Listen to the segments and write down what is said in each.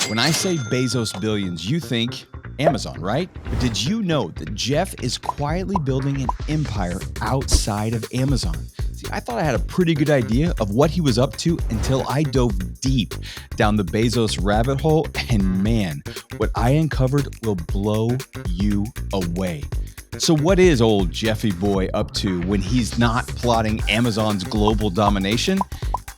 When I say Bezos billions, you think Amazon, right? But did you know that Jeff is quietly building an empire outside of Amazon? See, I thought I had a pretty good idea of what he was up to until I dove deep down the Bezos rabbit hole, and man, what I uncovered will blow you away. So what is old Jeffy boy up to when he's not plotting Amazon's global domination?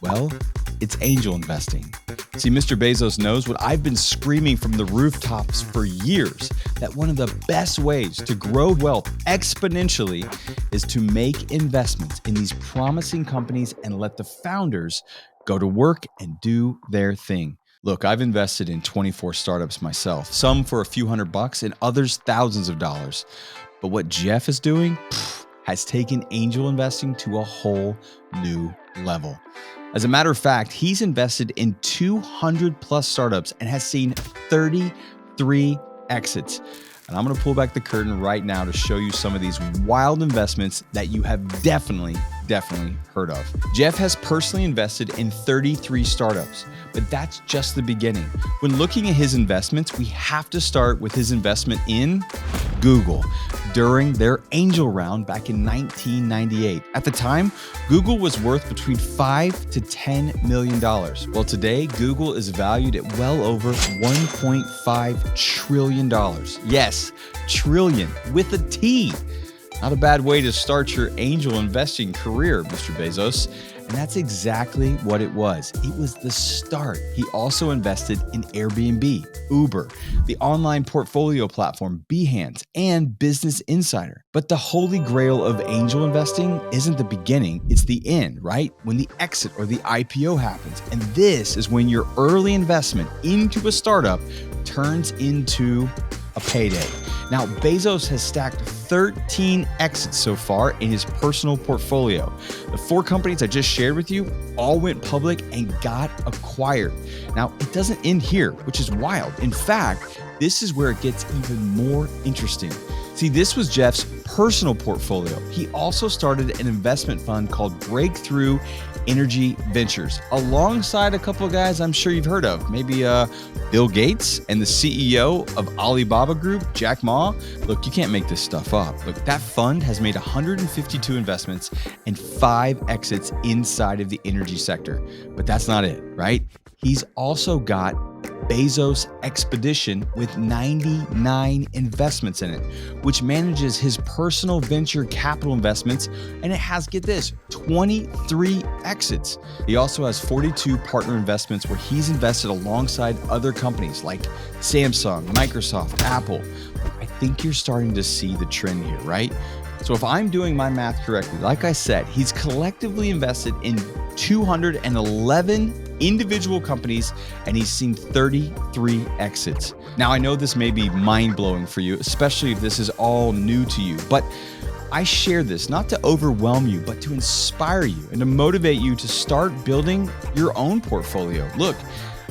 Well, it's angel investing. See, Mr. Bezos knows what I've been screaming from the rooftops for years, that one of the best ways to grow wealth exponentially is to make investments in these promising companies and let the founders go to work and do their thing. Look, I've invested in 24 startups myself, some for a few $100 and others thousands of dollars. But what Jeff is doing has taken angel investing to a whole new level. As a matter of fact, he's invested in 200 plus startups and has seen 33 exits. And I'm going to pull back the curtain right now to show you some of these wild investments that you have definitely heard of. Jeff has personally invested in 33 startups, but that's just the beginning. When looking at his investments, we have to start with his investment in Google during their angel round back in 1998. At the time, Google was worth between $5 to $10 million. Well, today, Google is valued at well over $1.5 trillion. Yes, trillion with a T. Not a bad way to start your angel investing career, Mr. Bezos. And that's exactly what it was. It was the start. He also invested in Airbnb, Uber, the online portfolio platform Behance, and Business Insider. But the holy grail of angel investing isn't the beginning, it's the end, right? When the exit or the IPO happens. And this is when your early investment into a startup turns into a payday. Now, Bezos has stacked 13 exits so far in his personal portfolio. The 4 companies I just shared with you all went public and got acquired. Now, it doesn't end here, which is wild. In fact, this is where it gets even more interesting. See, this was Jeff's personal portfolio. He also started an investment fund called Breakthrough Energy Ventures, alongside a couple of guys I'm sure you've heard of, maybe Bill Gates and the CEO of Alibaba Group, Jack Ma. Look, you can't make this stuff up. Look, that fund has made 152 investments and 5 exits inside of the energy sector. But that's not it, right? He's also got Bezos Expedition with 99 investments in it, which manages his personal venture capital investments, and it has, get this, 23 exits. He also has 42 partner investments where he's invested alongside other companies like Samsung, Microsoft, Apple. I think you're starting to see the trend here, right? So if I'm doing my math correctly, like I said, he's collectively invested in 211 individual companies, and he's seen 33 exits. Now, I know this may be mind-blowing for you, especially if this is all new to you, but I share this not to overwhelm you, but to inspire you and to motivate you to start building your own portfolio. Look,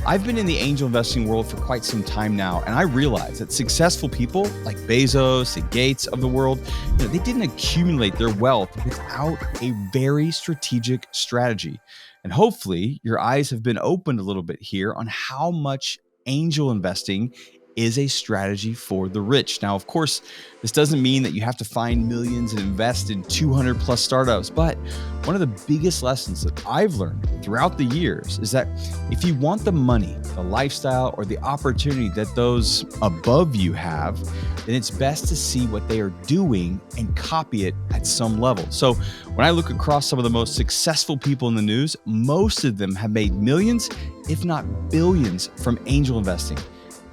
I've been in the angel investing world for quite some time now, and I realize that successful people like Bezos and Gates of the world, they didn't accumulate their wealth without a very strategic strategy. And hopefully your eyes have been opened a little bit here on how much angel investing is a strategy for the rich. Now, of course, this doesn't mean that you have to find millions and invest in 200 plus startups, but one of the biggest lessons that I've learned throughout the years is that if you want the money, the lifestyle, or the opportunity that those above you have, then it's best to see what they are doing and copy it at some level. So when I look across some of the most successful people in the news, most of them have made millions, if not billions, from angel investing.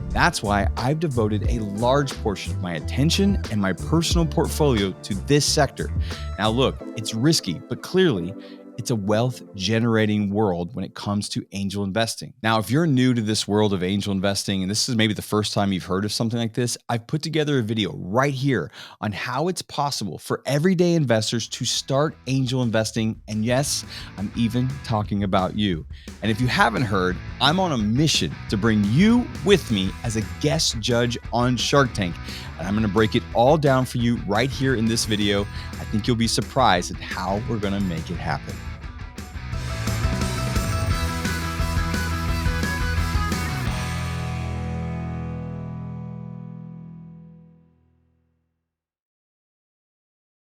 That's why I've devoted a large portion of my attention and my personal portfolio to this sector. Now look, it's risky, but clearly it's a wealth-generating world when it comes to angel investing. Now, if you're new to this world of angel investing, and this is maybe the first time you've heard of something like this, I've put together a video right here on how it's possible for everyday investors to start angel investing. And yes, I'm even talking about you. And if you haven't heard, I'm on a mission to bring you with me as a guest judge on Shark Tank. And I'm going to break it all down for you right here in this video. I think you'll be surprised at how we're going to make it happen.